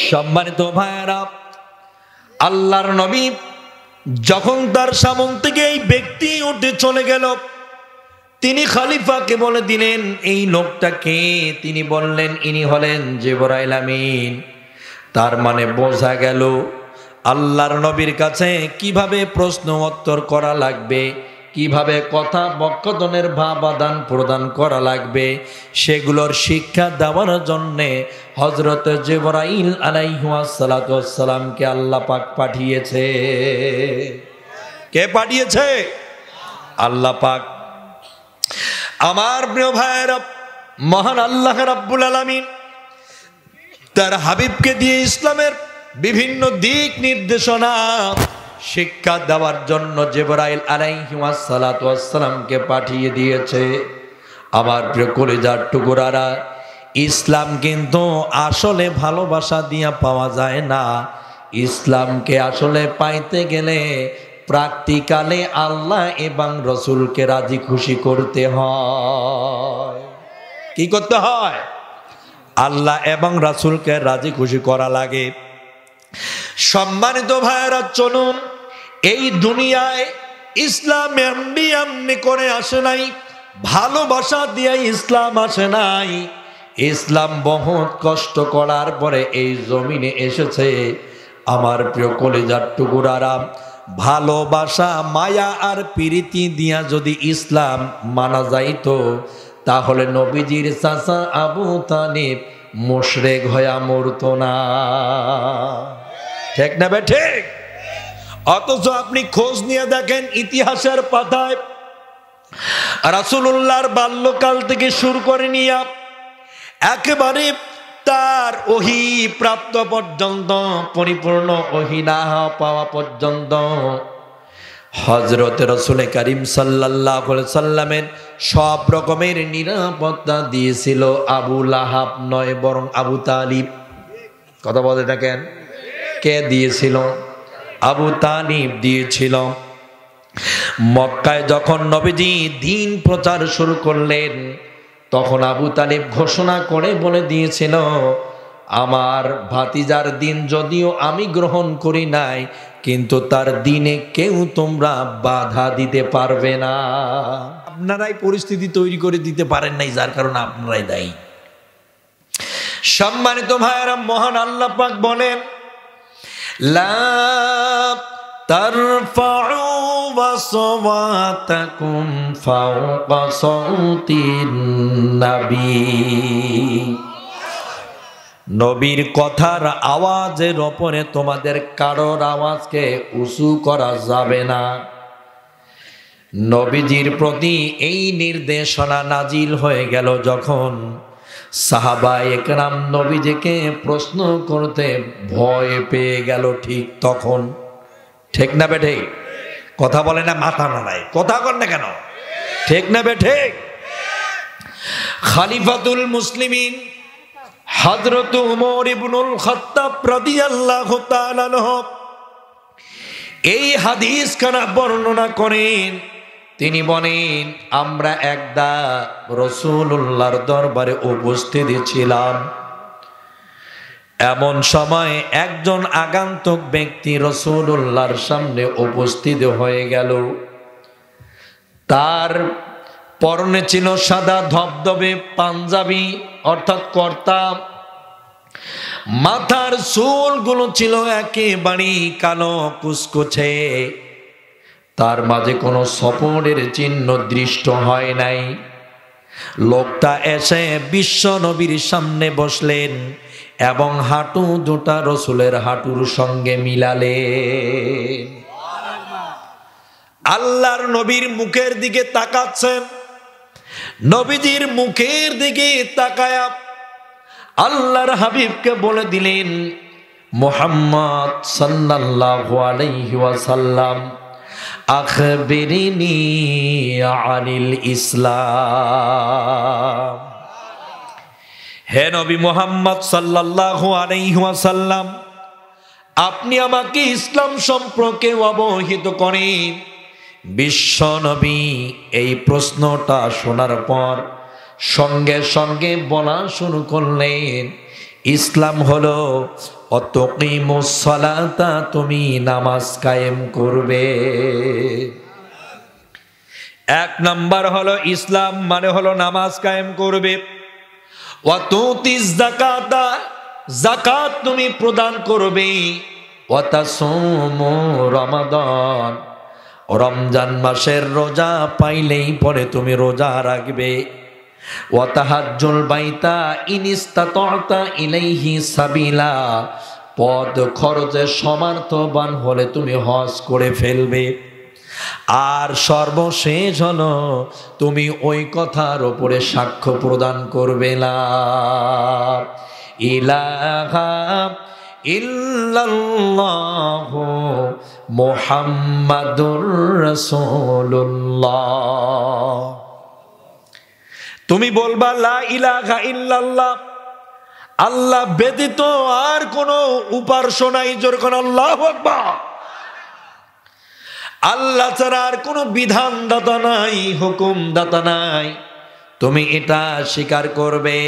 সম্মানিত ভাইরা, আল্লাহর নবী যখন তার সামনে থেকে এই ব্যক্তি উঠে চলে গেল, তিনি খলিফাকে বলে দিলেন এই লোকটাকে। তিনি বললেন ইনি হলেন জিবরাইল আমিন। তার মানে বোঝা গেল আল্লাহর নবীর কাছে কিভাবে প্রশ্ন উত্তর করা লাগবে, কিভাবে কথা বক্তব্যের ভাব আদান প্রদান করা লাগবে, সেগুলোর শিক্ষা দেওয়ার জন্যে হযরত জিবরাইল আলাইহিস সালাতু ওয়াস সালামকে আল্লাহ পাক পাঠিয়েছে। কে পাঠিয়েছে? আল্লাহ পাক। আমার প্রিয় ভাইরা, মহান আল্লাহ রাব্বুল আলামিন তার হাবিবকে দিয়ে ইসলামের বিভিন্ন দিক নির্দেশনা শিক্ষা দেওয়ার জন্য জিবরাইল আলাইহিস সালাতু ওয়াস সালামকে পাঠিয়ে দিয়েছে। আমার প্রিয় কলিজার টুকরারা, ইসলাম কিন্তু আসলে ভালোবাসা দিয়ে পাওয়া যায় না। ইসলামকে আসলে পাইতে গেলে প্র্যাকটিক্যালে আল্লাহ এবং রসুলকে রাজি খুশি করতে হয়। কি করতে হয়? আল্লাহ এবং রাসূলকে রাজি খুশি করা লাগে। সম্মানিত ভাইরা, চলুন, এই দুনিয়ায় ইসলাম এমনি এমনি করে আসে নাই, ভালোবাসা দিয়ে ইসলাম আসে নাই। ইসলাম বহুত কষ্ট করার পরে এই জমিনে এসেছে। আমার প্রিয় কলিজার টুকরারা, ভালোবাসা মায়া আর প্রীতি দিয়া যদি ইসলাম মানা যাইতো, তাহলে নবীজির চাচা আবু তালিব মুশরিক হয়ে মরতো না। ঠিক না বে ঠিক? অথচ আপনি খোঁজ নিয়ে দেখেন ইতিহাসের পাতায় রাসূলুল্লাহর বাল্যকাল থেকে শুরু করে নিয়ে একেবারে তার ওহী প্রাপ্ত পর্যন্ত, পরিপূর্ণ ওহী না পাওয়া পর্যন্ত হযরত রাসূল করিম সাল্লাল্লাহু আলাইহি সাল্লামের সব রকমের নিরাপত্তা দিয়েছিল আবু লাহাব নয়, বরং আবু তালিব। কথা বলতে থাকেন, কে দিয়েছিল? আবু তালিব দিয়েছিল। মক্কায় যখন নবীজি দ্বীন প্রচার শুরু করলেন, তখন আবু তালিব ঘোষণা করে বলে দিয়েছিল, আমার ভাতিজার দিন যদিও আমি গ্রহণ করি নাই, কিন্তু তার দিনে কেউ তোমরা বাধা দিতে পারবে না। আপনারাই পরিস্থিতি তৈরি করে দিতে পারেন নাই, যার কারণে আপনারাই দায়ী। সম্মানিত ভাইয়েরা, মহান আল্লাহ পাক বলেন, লা তারফাউ আসওয়াতাকুম ফাওকা সাউতিন নবী। নবীর কথার আওয়াজের ওপরে তোমাদের কারোর আওয়াজকে উঁচু করা যাবে না। নবীজির প্রতি এই নির্দেশনা নাজিল হয়ে গেল যখন, সাহাবায়ে কেরাম নবীজিকে প্রশ্ন করতে ভয় পেয়ে গেল ঠিক তখন। ঠিক না বে ঠিক? কথা বলে না, মাথা নাড়ায়, কথা কর না কেন? ঠিক না বে ঠিক? খলিফাতুল মুসলিমিন হযরত উমর ইবনুল খাত্তাব রাদিয়াল্লাহু তাআলা আনহু এই হাদিস খানা বর্ণনা করেন। তিনি বলেন, আমরা একদা রাসূলুল্লাহর দরবারে উপস্থিত ছিলাম। এমন সময় একজন আগন্তুক ব্যক্তি রাসূলুল্লাহর সামনে উপস্থিত হয়ে গেল। তার পরনে ছিল সাদা ধবধবে পাঞ্জাবি অর্থাৎ কর্তা, মাথার চুলগুলো ছিল একেবারে কালো কুচকুচে, তার মাঝে কোনো সফরের চিহ্ন দৃষ্ট হয় নাই। লোকটা এসে বিশ্ব নবীর সামনে বসলেন এবং হাঁটু দুটা রসুলের হাঁটুর সঙ্গে মিলালেন। আল্লাহর নবীর মুখের দিকে তাকাচ্ছেন। নবীজির মুখের দিকে তাকায়া আল্লাহর হাবিবকে বলে দিলেন, মুহাম্মদ সাল্লাল্লাহু আলাইহি ওয়াসাল্লাম, আখবিরিনি আনিল ইসলাম। হে নবী মুহাম্মদ সাল্লাল্লাহু আলাইহি ওয়াসাল্লাম, আপনি আমাকে ইসলাম সম্পর্কে অবহিত করেন। বিশ্ব নবী এই প্রশ্নটা শোনার পর সঙ্গে সঙ্গে বলা শুরু করলেন, ইসলাম হলো অতুকিমুস সালাতা, তুমি নামাজ কায়েম করবে। এক নাম্বার হলো ইসলাম মানে হলো নামাজ কায়েম করবে। ওয়াতুতিজ যাকাতা, যাকাত তুমি প্রদান করবে। ওয়াতাসুমু রমাদান, রমজান মাসের রোজা পাইলেই পরে তুমি রোজা রাখবে। ওয়াতাহাজ্জুল বাইতা ইন ইসতাতা'তা ইলাইহি সাবিলা, পদ খরচে সমর্থবান হলে তুমি হজ করে ফেলবে। আর সর্বশেষ হলো তুমি ওই কথার উপরে সাক্ষ্য প্রদান করবে লা ইলাহা ইল্লাল্লাহু মুহাম্মাদুর রাসূলুল্লাহ। তুমি বলবা লা ইলাহা ইল্লাল্লাহ, আল্লাহ ব্যতীত আর কোনো উপাস্য নাই। জোর করে আল্লাহু আকবার। আল্লাহ ছাড়া আর কোনো বিধানদাতা নাই, হুকুমদাতা নাই, তুমি এটা স্বীকার করবে।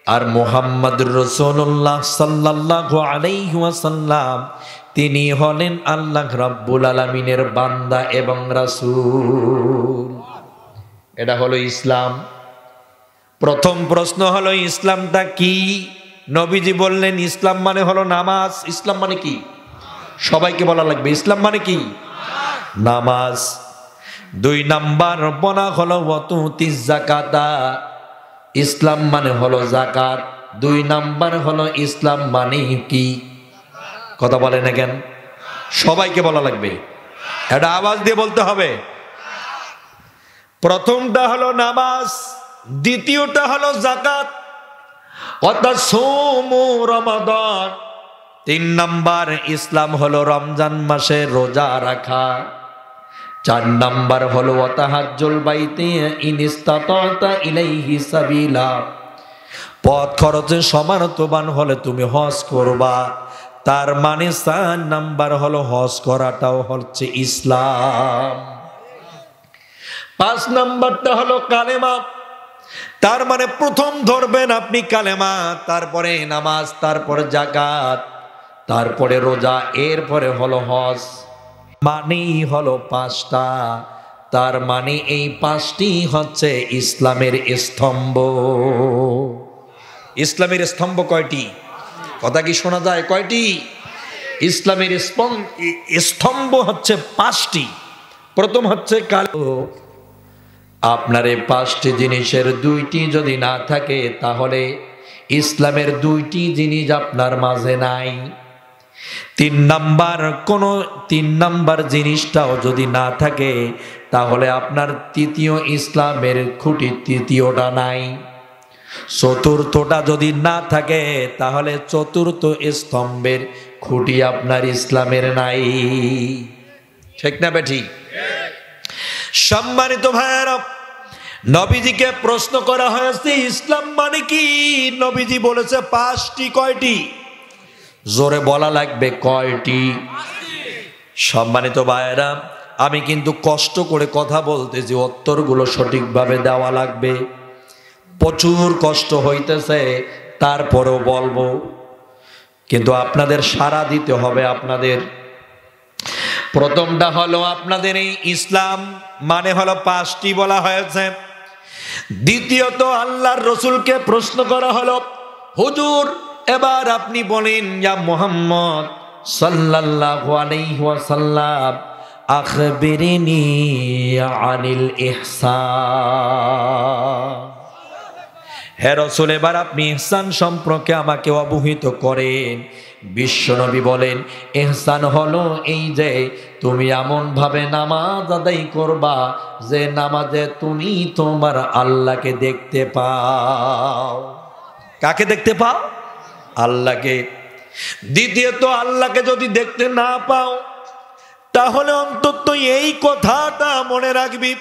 আর মুহাম্মদুর রাসূলুল্লাহ সাল্লাল্লাহু আলাইহি ওয়াসাল্লাম তিনি হলেন আল্লাহ রাব্বুল আলামিনের বান্দা এবং রাসূল। এটা হলো ইসলাম। প্রথম প্রশ্ন হলো ইসলামটা কি? নবীজি বললেন ইসলাম মানে হলো নামাজ। ইসলাম মানে কি? সবাইকে বলা লাগবে ইসলাম মানে কি? নামাজ। দুই নাম্বার বলা হলো ওয়াতুতিজ যাকাতা, ইসলাম মানে হলো যাকাত। দুই নাম্বার হলো ইসলাম মানে কি? কথা বলে না কেন? সবাইকে বলা লাগবে, এটা আওয়াজ দিয়ে বলতে হবে। প্রথমটা হলো নামাজ, দ্বিতীয়টা হলো যাকাত। ওয়াতাসুমু রমাদান, তিন নাম্বার ইসলাম হলো রমজান মাসে রোজা রাখা। চার নাম্বার হলো ওয়াতাহাজ্জুল বাইতি ইন ইসতাতা'তা ইলাইহি সাবিলা, পথ খরচে সমর্থবান হলে তুমি হজ করবা। তার মানে চার নাম্বার হলো হজ করাটাও হচ্ছে ইসলাম। পাঁচ নাম্বারটা হলো কালেমা। তার মানে প্রথম ধরবেন আপনি কালেমা, তারপরে নামাজ, তারপরে যাকাত, তারপরে রোজা, এরপরে হলো হজ। মানেই হলো পাঁচটা। তার মানে এই পাঁচটি হচ্ছে ইসলামের স্তম্ভ। ইসলামের স্তম্ভ কয়টি? কথা কি শোনা যায়? কয়টি? ইসলামের স্তম্ভ হচ্ছে পাঁচটি। প্রথম হচ্ছে আপনার এই পাঁচটি জিনিসের দুইটি যদি না থাকে তাহলে ইসলামের দুইটি জিনিস আপনার মাঝে নাই। তিন নাম্বার জিনিসটাও যদি না থাকে তাহলে আপনার তৃতীয় ইসলামের খুঁটি তৃতীয়টা নাই। চতুর্থটা যদি না থাকে তাহলে চতুর্থ স্তম্ভের খুঁটি আপনার ইসলামের নাই। ঠিক না বেঠিক? সম্মানিত ভাইয়েরা, নবীজিকে প্রশ্ন করা হয়েছে ইসলাম মানে কি? নবীজি বলেছে পাঁচটি। কয়টি? জোরে বলা লাগবে কয়টি? সম্মানিত ভাইয়েরা, আমি কিন্তু কষ্ট করে কথা বলতেছি, উত্তরগুলো সঠিকভাবে দেওয়া লাগবে। প্রচুর কষ্ট হইতেছে, তারপরেও বলবো, কিন্তু আপনাদের সাড়া দিতে হবে। আপনাদের প্রথমটা হলো আপনাদের এই ইসলাম মানে হলো পাঁচটি বলা হয়েছে। দ্বিতীয়ত আল্লাহর রসুলকে প্রশ্ন করা হলো, হুজুর এবার আপনি বলেন ইয়া মুহাম্মদ সাল্লাল্লাহু আলাইহি ওয়াসাল্লাম আখবিরিনি আনিল ইহসান। হে রাসূল, এবার আপনি ইহসান সম্পর্কে আমাকে অবহিত করেন। বিশ্বনবী বলেন ইহসান হলো এই যে তুমি এমন ভাবে নামাজ আদায় করবা যে নামাজে তুমি তোমার আল্লাহকে দেখতে পাও। কাকে দেখতে পাও? আল্লাহকে। দ্বিতীয়ত আল্লাহকে যদি দেখতে না পাও তাহলে অন্তত এই কথাটা মনে রাখবি,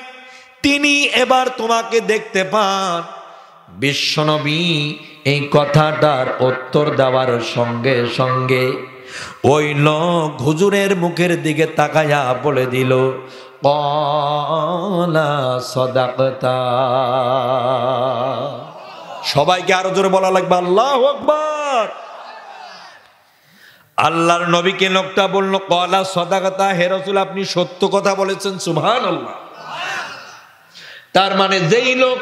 তিনি এবার তোমাকে দেখতে পান। বিশ্বনবী এই কথাটার উত্তর দেওয়ার সঙ্গে সঙ্গে ওই লোক হুজুরের মুখের দিকে তাকায়া বলে দিল, ক্বালা সাদাকতা। সবাইকে আরো জোরে বলা লাগবে আল্লাহু আকবার। আল্লাহর নবীকে লোকটা বলল, কলা সদাকাতা, হে রাসূল আপনি সত্য কথা বলেছেন। সুবহানাল্লাহ। তার মানে যেই লোক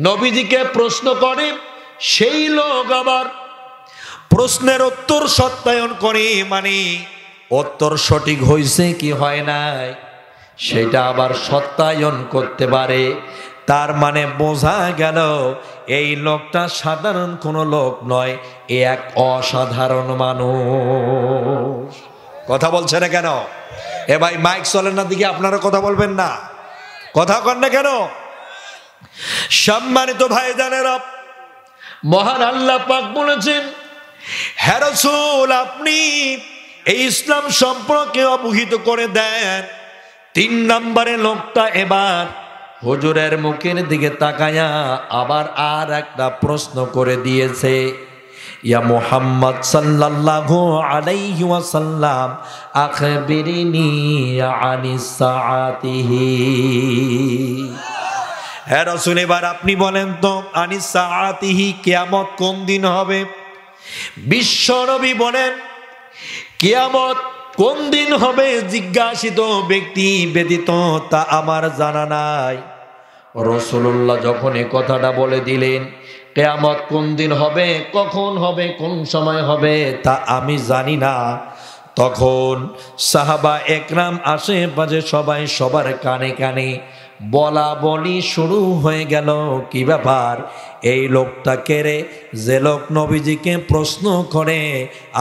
নবীজিকে প্রশ্ন করে সেই লোক আবার প্রশ্নের উত্তর সত্যায়ন করে, মানে উত্তর সঠিক হয়েছে কি হয় নাই সেটা আবার সত্যায়ন করতে পারে। তার মানে বোঝা গেল এই লোকটা সাধারণ কোনো লোক নয়, এ এক অসাধারণ মানুষ। কথা বলছে না কেন? এ ভাই মাইক চলে না দিকে আপনারা কথা বলবেন না, কথা কন না কেন? সম্মানিত ভাইজানেরা, মহান আল্লাহ পাক বলেছেন, হে রাসূল আপনি এই ইসলাম সম্পর্কে অবহিত করে দেন। 3 নম্বরে লোকটা এবার হুজুরের মুখের দিকে তাকায়া আবার আর একটা প্রশ্ন করে দিয়েছে, ইয়া মুহাম্মদ সাল্লাল্লাহু আলাইহি ওয়াসাল্লাম আখবিরিনি আনিস সাআতিহি। হে রাসূল এবার আপনি বলেন তো, আনিস সাআতিহি, কিয়ামত কোন দিন হবে? বিশ্ব নবী বলেন, কিয়ামত কোন দিন হবে জিজ্ঞাসিত ব্যক্তি ব্যতীত তা আমার জানা নাই। রাসূলুল্লাহ যখন এই কথাটা বলে দিলেন, কিয়ামত কোন দিন হবে, কখন হবে, কোন সময় হবে তা আমি জানি না, তখন সাহাবা একরাম আশেপাশে সবাই সবার কানে কানে বলা বলি শুরু হয়ে গেল, কি ব্যাপার এই লোকটা কেড়ে যে লোক নবীজিকে প্রশ্ন করে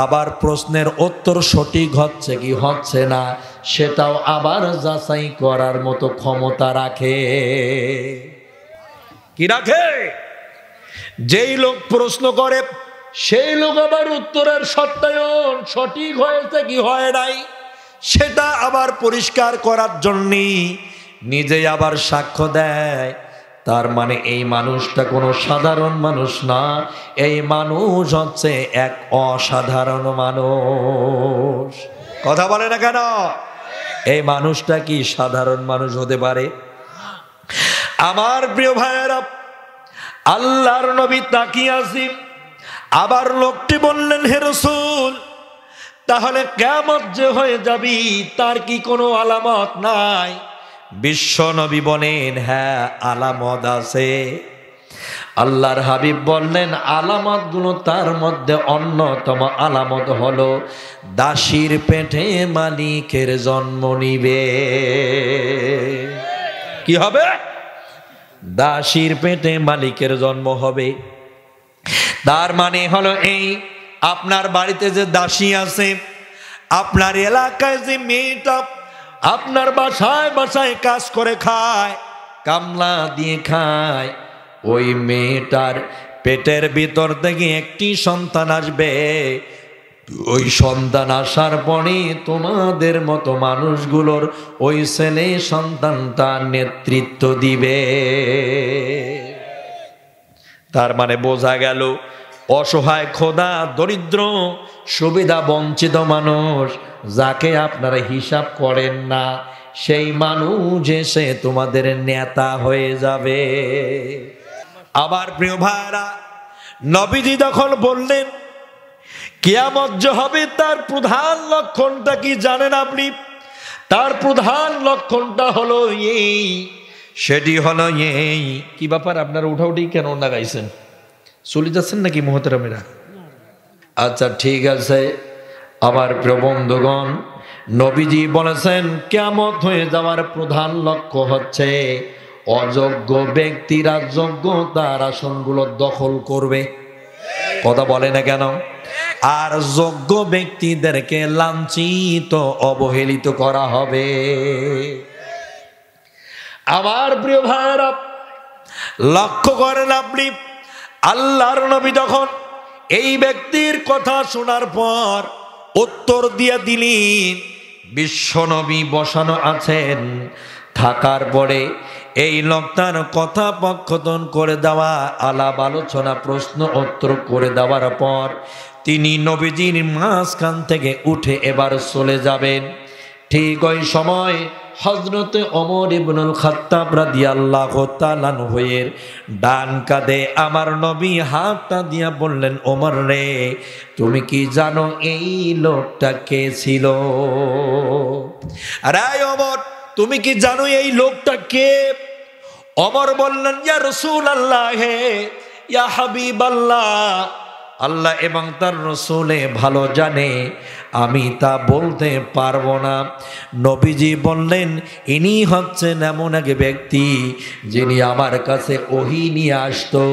আবার প্রশ্নের উত্তর সঠিক হচ্ছে কি হচ্ছে না সেটাও আবার যাচাই করার মতো ক্ষমতা রাখে। কি রাখে? যেই লোক প্রশ্ন করে সেই লোক আবার উত্তরের সত্যায়ন সঠিক হয়েছে কি হয় নাই সেটা আবার পরিষ্কার করার জন্যে নিজেই আবার সাক্ষ্য দেয়। তার মানে এই মানুষটা কোনো সাধারণ মানুষ না, এই মানুষ হচ্ছে এক অসাধারণ মানুষ। কথা বলে না কেন? এই মানুষটা কি সাধারণ মানুষ হতে পারে? আমার প্রিয় ভাইয়েরা, আল্লাহর নবী তাকিয়ে আছেন, আবার লোকটি বললেন, হে রাসূল তাহলে কিয়ামত যে হয়ে যাবি তার কি কোনো আলামত নাই? বিশ্ব নবী বলেন, হ্যাঁ আলামত আছে। আল্লাহর হাবিব বললেন, আলামতগুলো তার মধ্যে অন্যতম আলামত হলো দাসীর পেটে মালিকের জন্ম নিবে। কি হবে? দাসীর পেটে মালিকের জন্ম হবে। তার মানে হলো এই, আপনার বাড়িতে যে দাসী আছে, আপনার এলাকায় যে মেয়েটা আপনার বাসায় বাসায় কাজ করে খায়, কামলা দিয়ে খায়, ওই মেয়েটার পেটের ভিতর থেকে একটি সন্তান আসবে। ওই সন্তান আসার পরে তোমাদের মতো মানুষগুলোর ওই ছেলে সন্তানটা নেতৃত্ব দিবে। তার মানে বোঝা গেল অসহায়, খোদা, দরিদ্র, সুবিধা বঞ্চিত মানুষ যাকে আপনারা হিসাব করেন না সেই মানুষ এসে তোমাদের নেতা হয়ে যাবে। আবার প্রিয় ভাইরা, নবীজি যখন বললেন কিয়ামত যে হবে তার প্রধান লক্ষণটা কি জানেন আপনি? তার প্রধান লক্ষণটা হলো এই, সেটি হলো এই। কি ব্যাপার আপনারা উঠাউঠি কেন লাগাইছেন? চলে যাচ্ছেন নাকি মোহতারামেরা? আচ্ছা ঠিক আছে। আমার প্রিয় বন্ধুগণ, নবীজি বলেছেন কিয়ামত হয়ে যাওয়ার প্রধান লক্ষ্য হচ্ছে অযোগ্য ব্যক্তিরা যোগ্যতার আসনগুলো দখল করবে। কথা বলে না কেন? আর যোগ্য ব্যক্তিদেরকে লাঞ্ছিত অবহেলিত করা হবে। আমার প্রিয় ভাইরা, লক্ষ্য করেন আপনি, আল্লাহর নবী যখন এই ব্যক্তির কথা শোনার পর উত্তর দিয়ে দিলেন, বিশ্ব নবী বসানো আছেন, থাকার পরে এই লোকটার কথা পক্ষতন করে দেওয়া, আলাপ আলোচনা প্রশ্ন উত্তর করে দেওয়ার পর তিনি নবীজির মাঝখান থেকে উঠে এবার চলে যাবেন। ঠিক ওই সময় হযরতে ওমর ইবনুল খাত্তাব রাদিয়াল্লাহু তাআলা আনহুর ডান কাঁধে আমার নবী হাতটা দিয়া বললেন, ওমর রে, তুমি কি জানো এই লোকটা কে ছিল? আরে ওমর, তুমি কি জানো এই লোকটা কে? ওমর বললেন, ইয়া রাসূলুল্লাহ, হে ইয়া হাবিবাল্লাহ, আল্লাহ এবং তার রাসূলে ভালো জানে, আমি তা বলতে পারবো না। নবীজি বললেন, ইনি হচ্ছেন এমন এক ব্যক্তি যিনি আমার কাছে ওহী নিয়ে আসতো।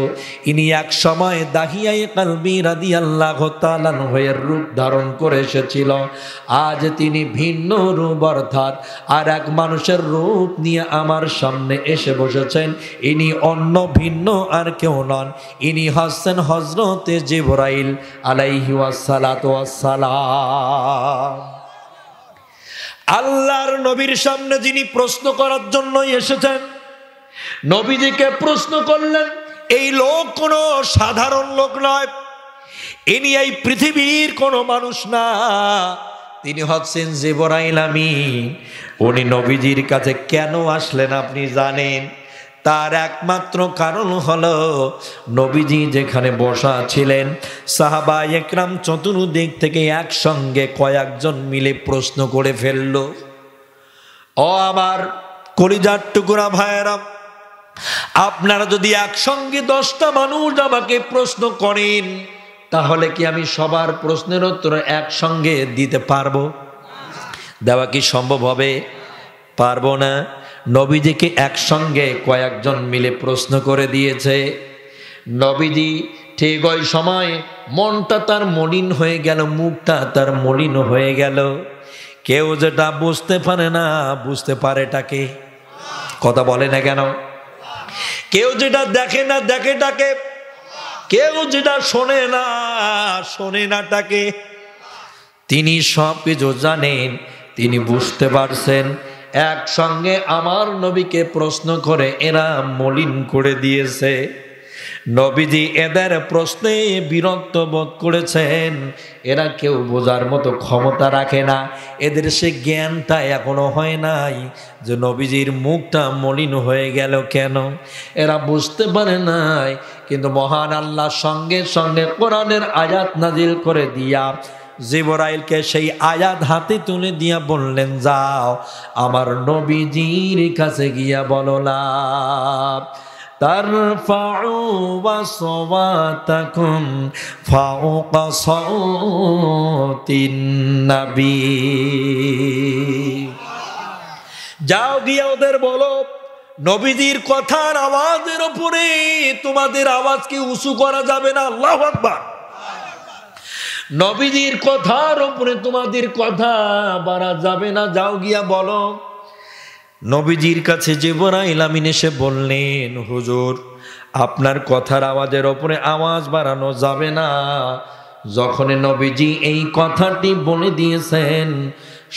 ইনি এক সময় দাহিয়ায়ে কলবি রাদিয়াল্লাহু তাআলা আনহুর রূপ ধারণ করে এসেছিল। আজ তিনি ভিন্ন রূপ অর্থাৎ আর এক মানুষের রূপ নিয়ে আমার সামনে এসে বসেছেন। ইনি অন্য ভিন্ন আর কেউ নন, ইনি হচ্ছেন হযরতে জিবরাইল আলাইহি ওয়াসসালাতু ওয়াসসালাম। আল্লাহর নবীর সামনে যিনি প্রশ্ন করার জন্য এসেছেন, নবীজিকে প্রশ্ন করলেন। এই লোক কোনো সাধারণ লোক নয়, ইনি এই পৃথিবীর কোনো মানুষ না, তিনি হচ্ছেন জিবরাইল আমিন। উনি নবীজির কাছে কেন আসলেন আপনি জানেন? তার একমাত্র কারণ হলো নবীজি যেখানে বসা ছিলেন, সাহাবা একরাম চতুর্দিক থেকে একসঙ্গে কয়েকজন মিলে প্রশ্ন করে ফেলল। ও আমার কলিজার টুকরা ভাইয়েরা, আপনারা যদি একসঙ্গে 10টা মানুষ আমাকে প্রশ্ন করেন, তাহলে কি আমি সবার প্রশ্নের উত্তর একসঙ্গে দিতে পারবো? দেওয়া কি সম্ভব হবে? পারবো না। নবীজিকে একসঙ্গে কয়েকজন মিলে প্রশ্ন করে দিয়েছে। নবীজি ঠিক ওই সময় মনটা তার মলিন হয়ে গেল, মুখটা তার মলিন হয়ে গেল। কেউ যেটা বুঝতে পারে না, বুঝতে পারেটাকে, কথা বলে না কেন? কেউ যেটা দেখে না, দেখেটাকে, কেউ যেটা শোনে না, শোনে নাটাকে। তিনি সব কিছু জানেন, তিনি বুঝতে পারছেন। একসঙ্গে আমার নবীকে প্রশ্ন করে এরা মলিন করে দিয়েছে। নবীজি এদের প্রশ্নে বিরক্ত বোধ করেছেন। এরা কেউ বোঝার মতো ক্ষমতা রাখে না, এদের সে জ্ঞানটা এখনো হয় নাই যে নবীজির মুখটা মলিন হয়ে গেল কেন। এরা বুঝতে পারে নাই। কিন্তু মহান আল্লাহ সঙ্গে সঙ্গে কোরআনের আয়াত নাজিল করে দিয়া জিবরাইলকে সেই আয়াত হাতে তুলে দিয়া বললেন, যাও আমার নবীজির কাছে গিয়া বলো লা তারফাউ আসওয়াতাকুম ফাওকা সাওতিন নবী। যাও গিয়া ওদের বলো, নবীজির কথার আওয়াজের উপরে তোমাদের আওয়াজকে উঁচু করা যাবে না। আল্লাহু আকবার। নবীজির কথার উপরে তোমাদের কথা বাড়া যাবে না, যাও গিয়া বলো। নবীজির কাছে জিবরাইল আমিন এসে বললেন, হুজুর, আপনার কথার আওয়াজের উপরে আওয়াজ বাড়ানো যাবে না। যখন নবীজি এই কথাটি বলে দিয়েছেন,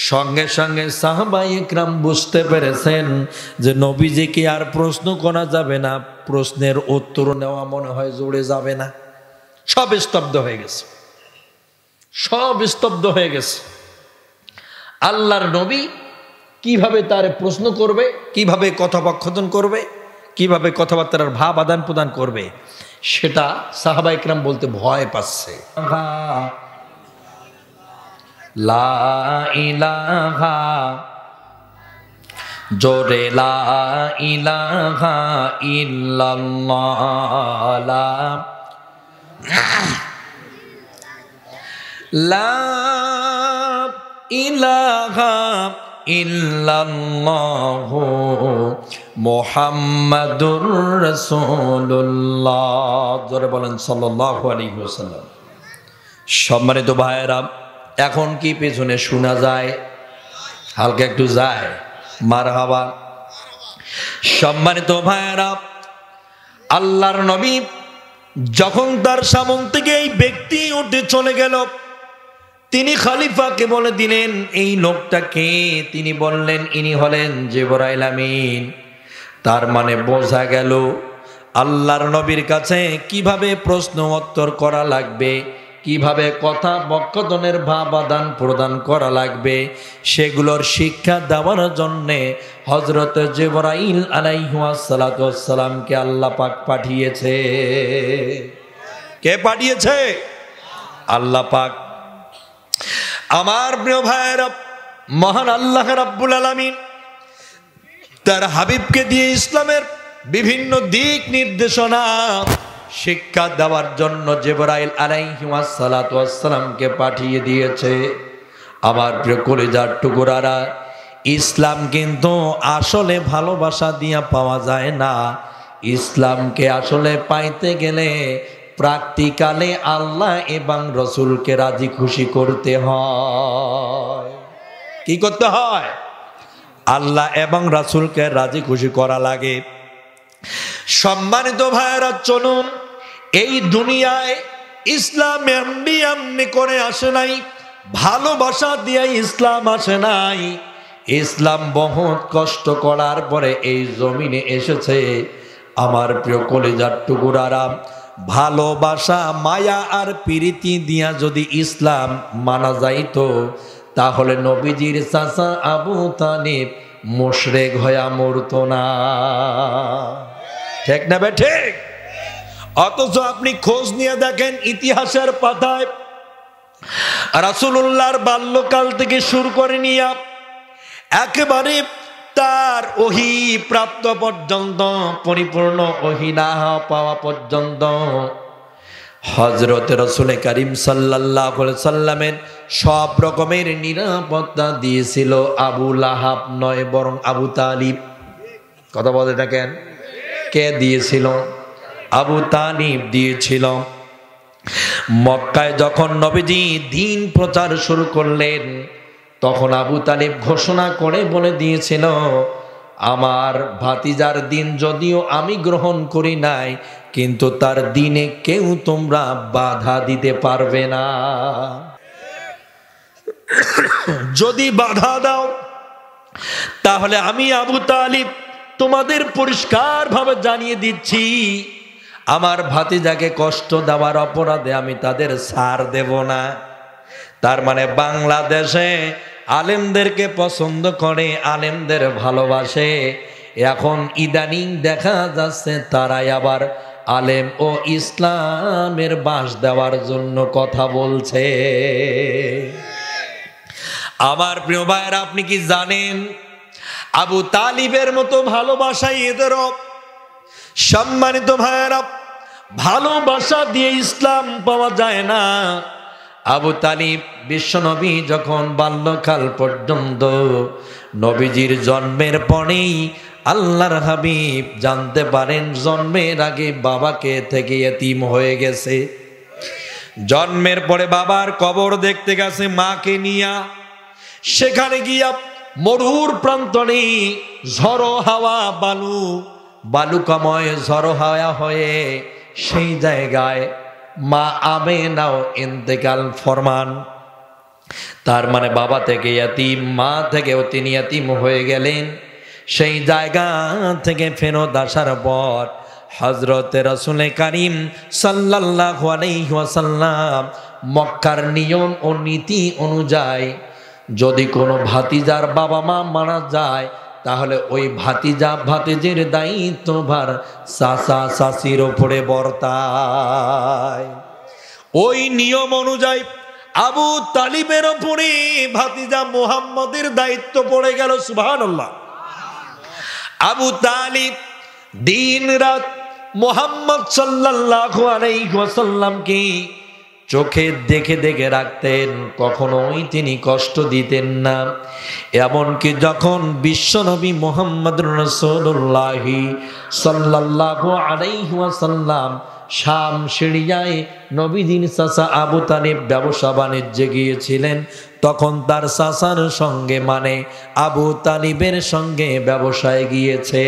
সঙ্গে সঙ্গে সাহাবায়ে ইকরাম বুঝতে পেরেছেন যে নবীজিকে আর প্রশ্ন করা যাবে না, প্রশ্নের উত্তর নেওয়া মনে হয় জুড়ে যাবে না। সব স্তব্ধ হয়ে গেছে, সব স্তব্ধ হয়ে গেছে। আল্লাহর নবী কিভাবে তার প্রশ্ন করবে, কিভাবে কথোপকথন করবে, কিভাবে কথাবার্তার ভাব আদান প্রদান করবে, সেটা সাহাবা ইকরাম বলতে ভয় পাচ্ছে। লা ইলাহা, জোরে লা ইলাহা ইল্লাল্লাহ, লা ইলাহা ইল্লাল্লাহু মুহাম্মাদুর রাসূলুল্লাহ। জোরে বলেন সাল্লাল্লাহু আলাইহি ওয়াসাল্লাম। সম্মানিত ভাইয়েরা, এখন কি পেছনে শোনা যায়? হালকা একটু যায়, মারহাবা। সম্মানিত ভাইয়েরা, আল্লাহর নবী যখন তার সামন থেকে এই ব্যক্তি উঠে চলে গেল, তিনি খলিফাকে বলে দিলেন, এই লোকটাকে? তিনি বললেন, ইনি হলেন জিবরাইল আমিন। তার মানে বোঝা গেল আল্লাহর নবীর কাছে কিভাবে প্রশ্ন উত্তর করা লাগবে কিভাবে কথা বক্ষদনের ভাব আদান প্রদান করা লাগবে সেগুলোর শিক্ষা দেওয়ার জন্যে হযরত জিবরাইল আলাইহিস সালাতু ওয়াস সালামকে আল্লাহ পাক পাঠিয়েছে। কে পাঠিয়েছে? আল্লাহ পাক। আমার প্রিয় ভাইরা, মহান আল্লাহ রাব্বুল আলামিন তার হাবিবকে দিয়ে ইসলামের বিভিন্ন দিক নির্দেশনা শিক্ষা দেওয়ার জন্য জিবরাইল আলাইহিস সালাতু ওয়াস সালামকে পাঠিয়ে দিয়েছে। আমার প্রিয় কলিজার টুকরারা, ইসলাম কিন্তু আসলে ভালোবাসা দিয়া পাওয়া যায় না। ইসলামকে আসলে পাইতে গেলে প্র্যাকটিক্যালে আল্লাহ এবং রসুলকে রাজি খুশি করতে হয়। কি করতে হয়? আল্লাহ এবং রাসূলকে রাজি খুশি করা লাগে। সম্মানিত ভাইয়েরা, চলুন, এই দুনিয়ায় ইসলাম এমনি এমনি করে আসে নাই, ভালোবাসা দিয়ে ইসলাম আসে নাই। ইসলাম বহুত কষ্ট করার পরে এই জমিনে এসেছে। আমার প্রিয় কলিজার টুকুরারা, ভালোবাসা মায়া আর প্রীতি দিয়া যদি ইসলাম মানা যাইতো তাহলে নবীজির চাচা আবু তালিব মুশরিক হয়ে মরতো না। ঠিক না ঠিক? অথচ আপনি খোঁজ নিয়ে দেখেন ইতিহাসের পাতায় রাসূলুল্লাহর বাল্যকাল থেকে শুরু করে নিয়ে একেবারে তার ওহী প্রাপ্ত পর্যন্ত, পরিপূর্ণ ওহী না পাওয়া পর্যন্ত হযরত রাসূল করিম সাল্লাল্লাহু আলাইহি সাল্লামের সব রকমের নিরাপত্তা দিয়েছিল আবু লাহাব নয়, বরং আবু তালিব। কথা বলতে থাকেন, কে দিয়েছিল? আবু তালিব দিয়েছিল। মক্কায় যখন নবীজি দ্বীন প্রচার শুরু করলেন তখন আবু তালিব ঘোষণা করে বলে দিয়েছিল, আমার ভাতিজার দিন যদিও আমি গ্রহণ করি নাই, কিন্তু তার দিনে কেউ তোমরা বাধা দিতে পারবে না। যদি বাধা দাও তাহলে আমি আবু তালিব তোমাদের পরিষ্কার ভাবে জানিয়ে দিচ্ছি, আমার ভাতিজাকে কষ্ট দেওয়ার অপরাধে আমি তাদের ছাড় দেব না। তার মানে বাংলাদেশে আলেমদেরকে পছন্দ করে, আলেমদের ভালোবাসে। এখন ইদানিং দেখা যাচ্ছে তারাই আবার আলেম ও ইসলামের বাস দেওয়ার জন্য কথা বলছে। আমার প্রিয় ভাইয়েরা, আপনি কি জানেন আবু তালিবের মতো ভালোবাসাই এদেরও? সম্মানিত ভাইয়েরা, ভালোবাসা দিয়ে ইসলাম পাওয়া যায় না। আবু তালিব বিশ্বনবী যখন বাল্যকাল পর্যন্ত, নবীজির জন্মের পরেই আল্লাহর হাবিব জানতে পারেন জন্মের আগে বাবাকে থেকে এতিম হয়ে গেছে। জন্মের পরে বাবার কবর দেখতে গেছে মাকে নিয়া। সেখানে গিয়া মরুর প্রান্তরে ঝড়ো হাওয়া, বালুকাময় ঝড়ো হাওয়া হয়ে সেই জায়গায় মা আমেনাও ইন্তেকাল ফরমান। তার মানে বাবা থেকে ইয়াতিম, মা থেকেও তিনি ইয়াতিম হয়ে গেলেন। সেই জায়গা থেকে ফেরত আসার পর হযরত রাসূল করিম সাল্লাল্লাহু আলাইহি ওয়াসাল্লাম মক্কার নিয়ম ও নীতি অনুযায়ী যদি কোনো ভাতিজার বাবা মা মারা যায় তাহলে ওই ভাতিজা ভাতিজির দায়িত্বভার চাচা চাচির উপরে বর্তায়। ওই নিয়ম অনুযায়ী আবু তালিবের উপরে ভাতিজা মুহাম্মদের দায়িত্ব পড়ে গেল। সুবহানাল্লাহ। আবু তালিব দিন রাত মুহাম্মদ সাল্লাল্লাহু আলাইহি ওয়াসাল্লামকে চোখে দেখে দেখে রাখতেন, কখনোই তিনি কষ্ট দিতেন না। এমনকি যখন বিশ্বনবী মুহাম্মদুর রাসূলুল্লাহ সাল্লাল্লাহু আলাইহি ওয়াসাল্লাম শাম সিরিয়ায় নবীজির চাচা আবু তালিব ব্যবসা বাণিজ্যে গিয়েছিলেন, তখন তার চাচার সঙ্গে মানে আবু তালিবের সঙ্গে ব্যবসায় গিয়েছে।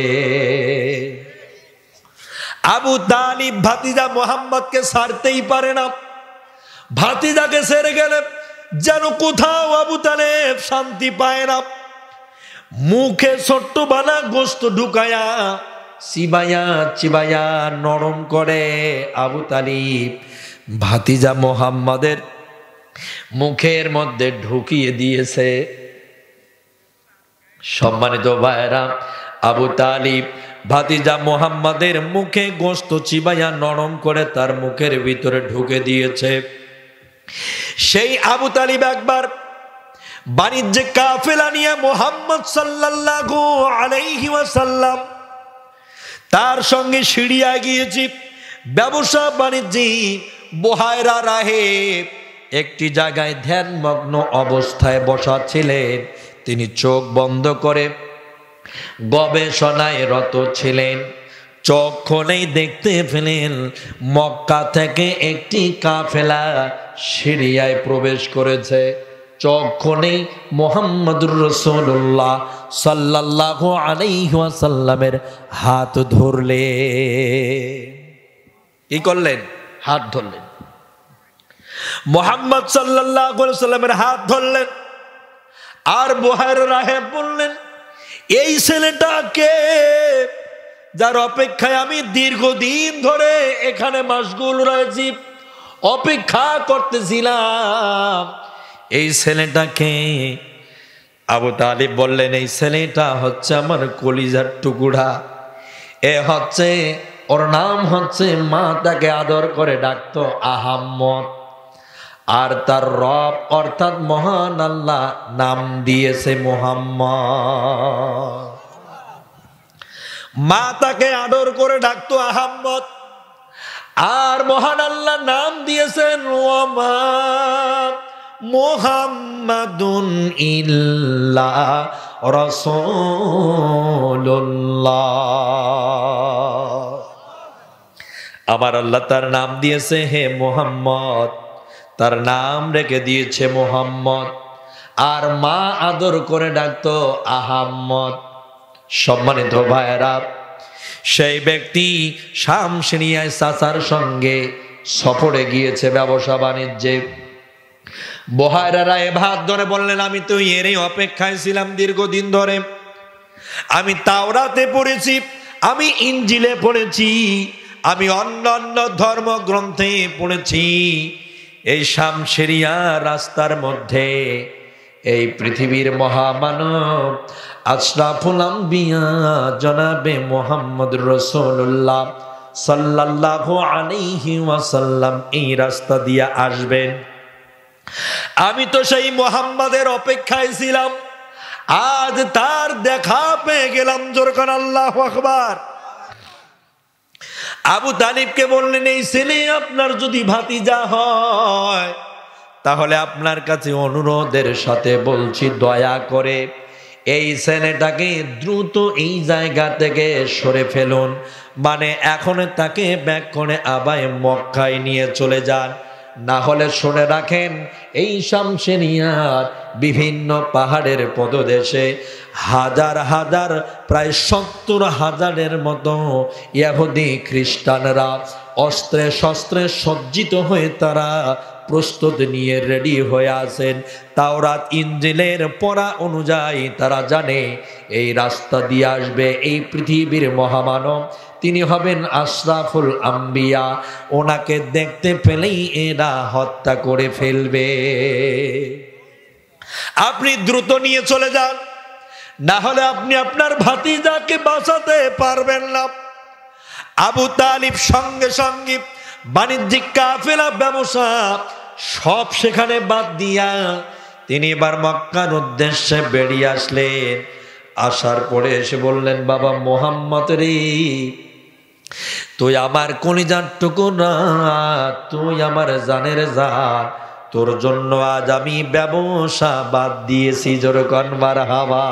আবু তালিব ভাতিজা মুহাম্মদকে ছাড়তেই পারে না। ভাতিজাকে ছেড়ে গেলে যেন কোথাও আবু তালেব শান্তি পায় না। মুখে ছোট্ট বানা গোস্ত ঢুকায়া চিবায়া চিবায়া নরম করে আবু তালিব ভাতিজা মুহাম্মাদের মুখের মধ্যে ঢুকিয়ে দিয়েছে। সম্মানিত ভাইরা, আবু তালিব ভাতিজা মুহাম্মাদের মুখে গোশত চিবাইয়া নরম করে তার মুখের ভিতরে ঢুকে দিয়েছে। সেই আবু তালিব একবার বাণিজ্যে কাফেলা নিয়ে মুহাম্মদ সাল্লাল্লাহু আলাইহি ওয়াসাল্লাম তার সঙ্গে সিরিয়া গিয়েছি। ব্যবসা বাণিজ্যে বুহায়রা রাহে একটি জায়গায় ধ্যানমগ্ন অবস্থায় বসা ছিলেন। তিনি চোখ বন্ধ করে গবেষণায় রত ছিলেন। চক্ষুনেই দেখতে পেলেন মক্কা থেকে একটি কাফেলা সিরিয়ায় প্রবেশ করেছে। চক্ষুনেই মুহাম্মদুর রাসূলুল্লাহ সাল্লাল্লাহু আলাইহি ওয়াসাল্লামের হাত ধরলেন। কি করলেন? হাত ধরলেন। মুহাম্মদ সাল্লাল্লাহু আলাইহি ওয়াসাল্লামের হাত ধরলেন আর বুহায়রা রাহে বললেন, এই ছেলেটাকে যার অপেক্ষায় আমি দীর্ঘদিন ধরে এখানে মাশগুল রয়েছি, অপেক্ষা করতেছিলাম, এই ছেলেটাকে। আবু তালিব বললেন, এই ছেলেটা হচ্ছে আমার কলিজার টুকুরা। ওর নাম হচ্ছে, মা তাকে আদর করে ডাকতো আহাম্মদ, আর তার রব অর্থাৎ মহান আল্লাহ নাম দিয়েছে মুহাম্মদ। মা তাকে আদর করে ডাকতো আহাম্মদ, আর মহান আল্লাহ নাম দিয়েছেন ওয়ামা মুহাম্মাদুন ইল্লা রাসূলুল্লাহ। আমার আল্লাহ তার নাম দিয়েছে হে মুহাম্মদ, তার নাম রেখে দিয়েছে মুহাম্মদ, আর মা আদর করে ডাকতো আহাম্মদ। সম্মানিত ভাইয়েরা, সেই ব্যক্তি শাম সিরিয়ায় চাচার সঙ্গে সফরে গিয়েছে ব্যবসা বাণিজ্যে। বুহায়রা রায় ভাত ধরে বললেন, আমি তো এরই অপেক্ষায় ছিলাম দীর্ঘদিন ধরে। আমি তাওরাতে পড়েছি, আমি ইনজিলে পড়েছি, আমি অন্যান্য ধর্মগ্রন্থে পড়েছি, এই শাম সিরিয়া রাস্তার মধ্যে এই পৃথিবীর মহামানব আশরাফুল আম্বিয়া জনাবে মুহাম্মদুর রাসূলুল্লাহ সাল্লাল্লাহু আলাইহি ওয়াসাল্লাম এই রাস্তা দিয়ে আসবেন। আমি তো সেই মুহাম্মাদের অপেক্ষায় ছিলাম, আজ তার দেখা পেয়ে গেলাম। জোর করে আল্লাহু আকবার। আবু তালিবকে বললেন, এই ছেলে আপনার যদি ভাতিজা হয় তাহলে আপনার কাছে অনুরোধের সাথে বলছি, দয়া করে এই ছেলেটাকে দ্রুত এই জায়গা থেকে সরে ফেলুন, মানে এখন তাকে ব্যাক করে আবার মক্কায় নিয়ে চলে যান। না হলে শুনে রাখেন, এই শামসেরিয়ার বিভিন্ন পাহাড়ের পদদেশে হাজার হাজার প্রায় ৭০,০০০-এর মতো ইহুদি খ্রিস্টানরা অস্ত্রে শস্ত্রে সজ্জিত হয়ে তারা প্রস্তুত নিয়ে রেডি হয়ে আছেন। তাওরাত ইনজিলের পড়া অনুযায়ী তারা জানে এই রাস্তা দিয়ে আসবে এই পৃথিবীর মহামানব, তিনি হবেন আশরাফুল আম্বিয়া। ওনাকে দেখতে পেলেই এরা হত্যা করে ফেলবে। আপনি দ্রুত নিয়ে চলে যান, না হলে আপনি আপনার ভাতিজাকে বাঁচাতে পারবেন না। আবু তালিব সঙ্গে সঙ্গে বাণিজ্যিক কাফেলা ব্যবসা সব সেখানে বাদ দিয়া তিনি এবার মক্কার উদ্দেশ্যে বেরিয়ে আসলেন। আসার পরে এসে বললেন, বাবা মুহাম্মদ রে, তুই আমার কলিজার টুকরা, তুই আমার জানের জান, তোর জন্য আজ আমি ব্যবসা বাদ দিয়েছি। জোরকান মারহাবা।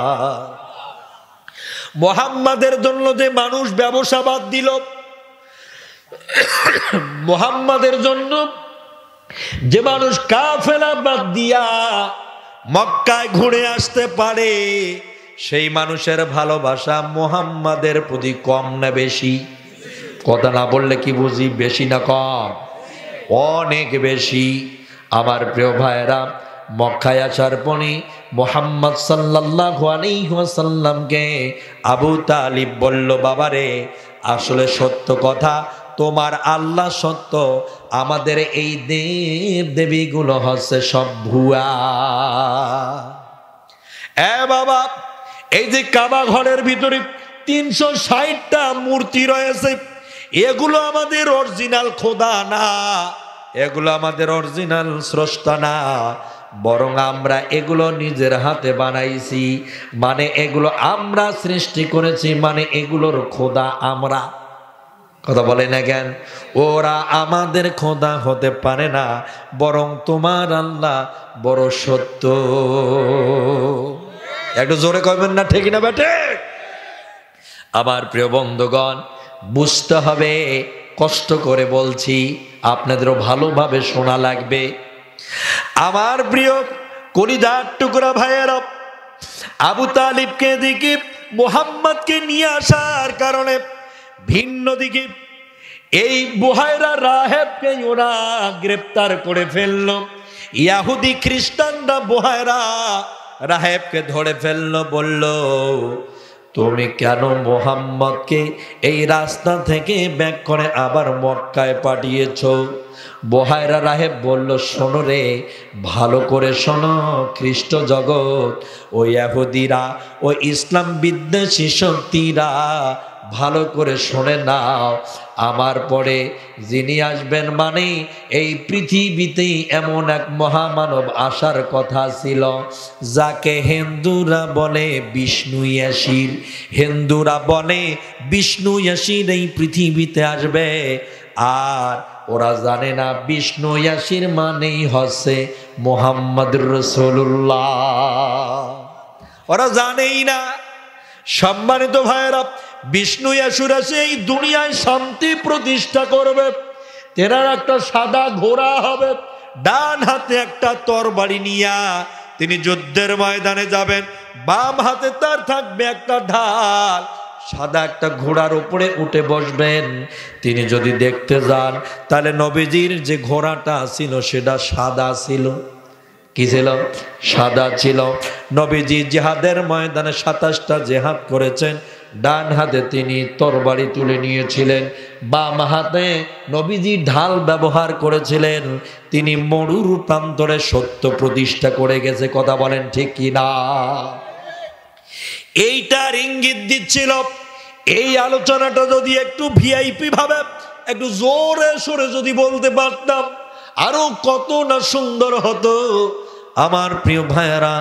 মুহাম্মাদের জন্য যে মানুষ ব্যবসা বাদ দিল, মুহাম্মাদের জন্য যে মানুষ কাফেলা বাদ দিয়া মক্কায় ঘুরে আসতে পারে, সেই মানুষের ভালোবাসা মুহাম্মাদের প্রতি কম না বেশি? কথা না বললে কি বুঝি? বেশি না কম? অনেক বেশি। আমার প্রিয় ভাইরা, মক্কায় আসার পরে মুহাম্মদ সাল্লাল্লাহু আলাইহি ওয়াসাল্লামকে আবু তালিব বলল, বাবারে, আসলে সত্য কথা, তোমার আল্লাহ সত্য, আমাদের এই দেব দেবীগুলো হচ্ছে সব ভুয়া। বাবা, এই যে কাবা ঘরের ভিতরে 360টা মূর্তি রয়েছে, এগুলো আমাদের অরিজিনাল খোদা না, এগুলো আমাদের অরিজিনাল স্রষ্টা না, বরং আমরা এগুলো নিজের হাতে বানাইছি, মানে এগুলো আমরা সৃষ্টি করেছি, মানে এগুলোর খোদা আমরা। কথা বলে না কেন? ওরা আমাদের খোদা হতে পারে না, বরং তোমার আল্লাহ বড় সত্য। একটু জোরে কইবেন না ঠিক না বেটে? আমার প্রিয় বন্ধুগণ, বুঝতে হবে, কষ্ট করে বলছি, আপনাদেরও ভালোভাবে শোনা লাগবে। আমার প্রিয় কলিজার টুকরা ভাইয়েরা, আবু তালিবকে দিকে মুহাম্মদকে নিয়ে আসার কারণে ভিন্ন দিকে এই বুহায়রা রাহেবকে ওরা গ্রেপ্তার করে ফেলল। ইহুদি খ্রিস্টানরা বুহায়রা রাহেবকে ধরে ফেলল, বলল তুমি কেন মুহাম্মদকে এই রাস্তা থেকে ব্যাক করে আবার মক্কায় পাঠিয়েছো? বুহায়রা রাহেব বলল, শোনো রে, ভালো করে শোনো, খ্রিস্ট জগৎ, ও ইহুদিরা, ও ইসলাম বিদ্বেষী শক্তিরা, ভালো করে শুনে নাও, আমার পরে যিনি আসবেন, মানে এই পৃথিবীতে এমন এক মহামানব আসার কথা ছিল, যাকে হিন্দুরা বলে বিষ্ণু ইয়াসির। হিন্দুরা বলে বিষ্ণু ইয়াসির এই পৃথিবীতে আসবে, আর ওরা জানে না বিষ্ণু ইয়াসির মানেই হচ্ছে মুহাম্মদুর রাসূলুল্লাহ। ওরা জানেই না। সম্মানিত ভাইয়েরা, বিষ্ণু ইয়াসুর আছে এই দুনিয়ায় শান্তি প্রতিষ্ঠা করবে। তেনার একটা সাদা ঘোড়া হবে, ডান হাতে একটা তরবারি নিয়া তিনি যুদ্ধের ময়দানে যাবেন, বাম হাতে তার থাকবে একটা ঢাল, সাদা একটা ঘোড়ার উপরে উঠে বসবেন। তিনি যদি দেখতে যান, তাহলে নবীজির যে ঘোড়াটা ছিল সেটা সাদা ছিল। কি ছিল? সাদা ছিল। নবীজি জিহাদের ময়দানে 27টা জিহাদ করেছেন, ডান হাতে তিনি তরবারি তুলে নিয়েছিলেন, বাম হাতে নবীজি ঢাল ব্যবহার করেছিলেন। তিনি মরুর প্রান্তরে সত্য প্রতিষ্ঠা করে গেছে। কথা বলেন ঠিক কি না? এইটার ইঙ্গিত দিচ্ছিল। এই আলোচনাটা যদি একটু ভিআইপি ভাবে, একটু জোরে সোরে যদি বলতে পারতাম, আরো কত না সুন্দর হতো। আমার প্রিয় ভাইয়েরা,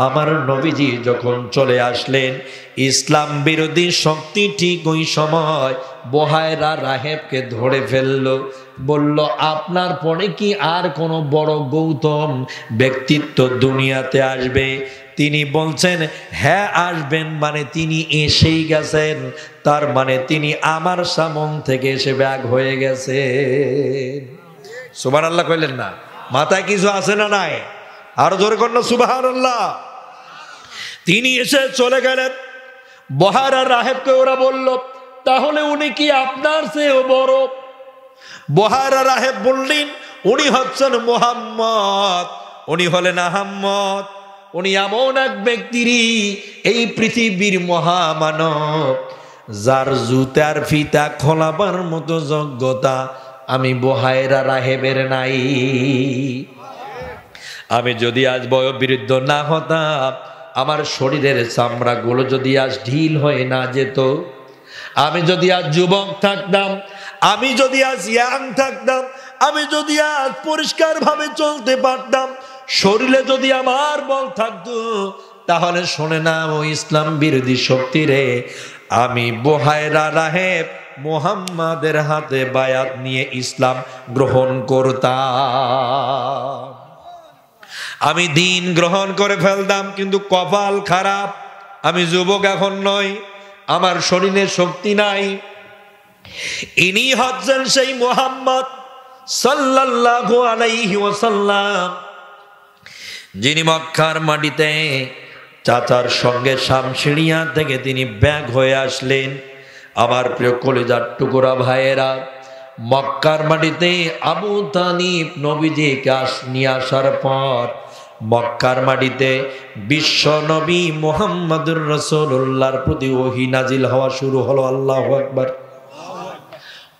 আমার নবীজি যখন চলে আসলেন, ইসলাম বিরোধী শক্তি ঠিক ওই সময় বুহায়রা রাহেবকে ধরে ফেলল, বলল আপনার পরে কি আর কোনো বড় গৌতম ব্যক্তিত্ব দুনিয়াতে আসবে? তিনি বলছেন হ্যাঁ আসবেন, মানে তিনি এসেই গেছেন, তার মানে তিনি আমার সামন থেকে এসে ব্যাগ হয়ে গেছে। সুবহানাল্লাহ কইলেন না? মাথায় কিছু আছে না নাই? আরো জোরে কর না সুবহানাল্লাহ। তিনি এসে চলে গেলেন। বুহায়রা রাহেবকে ওরা বলল, তাহলে উনি কি আপনার চেয়েও বড়? বুহায়রা রাহেব বললেন, উনি হচ্ছেন মুহাম্মদ, উনি হলেন আহম্মদ, উনি এমন এক ব্যক্তিরই এই পৃথিবীর মহামানব, যার জুতার ফিতা খোলাবার মতো যোগ্যতা আমি বুহায়রা রাহেবের নাই। আমি যদি আজ বয়োবৃদ্ধ না হতাম, আমার শরীরের চামড়াগুলো যদি আজ ঢিল হয়ে না যেত, আমি যদি আজ যুবক থাকতাম, আমি যদি আজ ইয়াং থাকতাম, আমি যদি আজ পরিষ্কার ভাবে চলতে পারতাম, শরীরে যদি আমার বল থাকতো, তাহলে শোনে না ও ইসলাম বিরোধী শক্তি রে, আমি বুহায়রা রাহেব মুহাম্মাদের হাতে বায়াত নিয়ে ইসলাম গ্রহণ করতাম, আমি দিন গ্রহণ করে ফেলতাম। কিন্তু কপাল খারাপ, আমি যুবক এখন নই, আমার শরীরে শক্তি নাই। ইনি হচ্ছেন সেই মুহাম্মদ সাল্লাল্লাহু আলাইহি ওয়াসাল্লাম, যিনি মক্কার মাটিতে চাচার সঙ্গে শামসিরিয়া থেকে তিনি ব্যাগ হয়ে আসলেন। আমার প্রিয় কলিজার টুকরা ভাইয়েরা, মক্কার মাটিতে আবু তালিব নবীজিকে নিয়ে আসার পর মক্কার মাটিতে বিশ্ব নবী মুহাম্মদুর রাসূলুল্লাহর প্রতি ওহী নাজিল হওয়া শুরু হলো। আল্লাহু আকবার।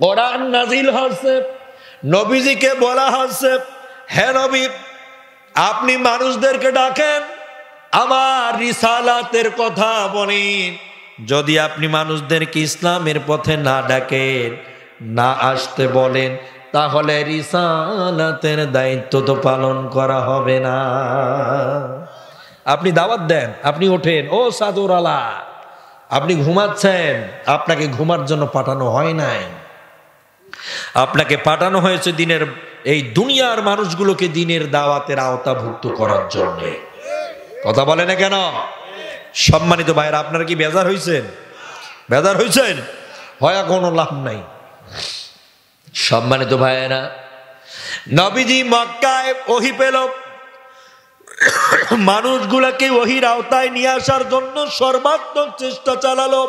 কোরআন নাজিল হচ্ছে, নবীজিকে বলা হচ্ছে, হে নবী আপনি মানুষদেরকে ডাকেন, আমার রিসালাতের কথা বলেন। যদি আপনি মানুষদেরকে ইসলামের পথে না ডাকেন, না আসতে বলেন, তাহলে রিসালাতের দায়িত্ব তো পালন করা হবে না। আপনি দাওয়াত দেন, আপনি ওঠেন, ও সাদুর আলা আপনি ঘুমাচ্ছেন, আপনাকে ঘুমার জন্য পাঠানো হয় নাই, আপনাকে পাঠানো হয়েছে দিনের এই দুনিয়ার মানুষগুলোকে দিনের দাওয়াতের আওতাভুক্ত করার জন্য। কথা বলে না কেন? সম্মানিত ভাইরা, আপনারা কি বেজার হয়েছেন? বেজার হয়েছেন? হয় কোনো লাভ নাই। সম্মানিত ভাইরা, নবীজি মক্কায় ওহী পেল, মানুষগুলাকে ওহীর আওতায় নিয়ে আসার জন্য সর্বাত্মক চেষ্টা চালালো,